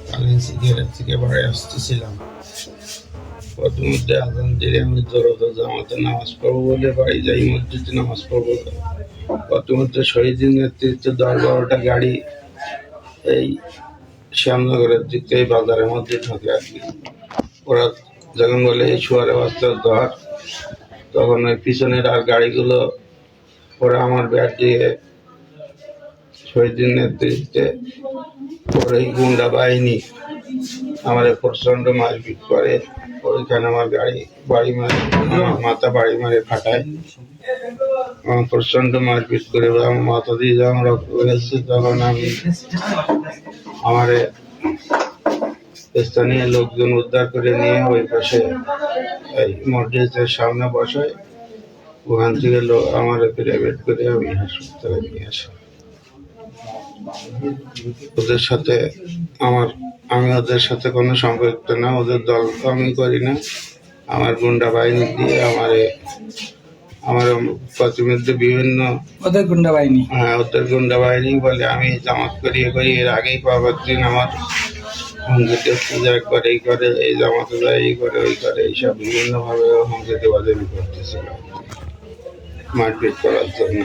কালিঞ্চিকের থেকে বাড়ি আসতেছিলাম। প্রথমে আজান দিলে আমি জোরত জামাতে নামাজ পড়বো বলে বাড়ি যাই, মসজিদে নামাজ পড়বো। প্রথমে শহীদের নেতৃত্বে 10-12টা গাড়ি এই শ্যামনগরের দিক থেকে বাজারের মধ্যে ঢোকে আর কি। ওরা যখন বলে এই শুয়ারে বাচ্চার ধর, তখন ওই পিছনের আর গাড়িগুলো ওরা আমার ব্যাট দিয়ে শহীদের নেতৃত্বে ওর এই গুন্ডা বাহিনী আমার প্রচন্ড মারপিট করে। ওইখানে আমার বাড়ি মারে, আমার মাথা বাড়ি মারে ফাটায়। আমার প্রচন্ড মারপিট করে আমার মাথা দিয়ে যখন রক্ত বেরোচ্ছে, তখন আমি আমার স্থানীয় লোকজন উদ্ধার করে নিয়ে ওই পাশে এই মসজিদের সামনে বসায়। ওখান থেকে আমার প্রাইভেট করে আমি হাসপাতালে নিয়ে আসি। ওদের সাথে আমি ওদের সাথে কোনো সম্পর্ক না, ওদের দল আমি করি না। আমার গুন্ডা বাহিনী দিয়ে আমার প্রতিমধ্যে বিভিন্ন ওদের গুন্ডা বাহিনী, হ্যাঁ ওদের গুন্ডা বাহিনী বলে আমি জামাত করি এর আগেই পাওয়ার দিন আমার হুমকিতে একবার এই করে, এই জামাতে যায়, এই করে ওই করে, এইসব বিভিন্নভাবে হুমকিতে বাজারি করতেছিল মারপিট করার জন্য।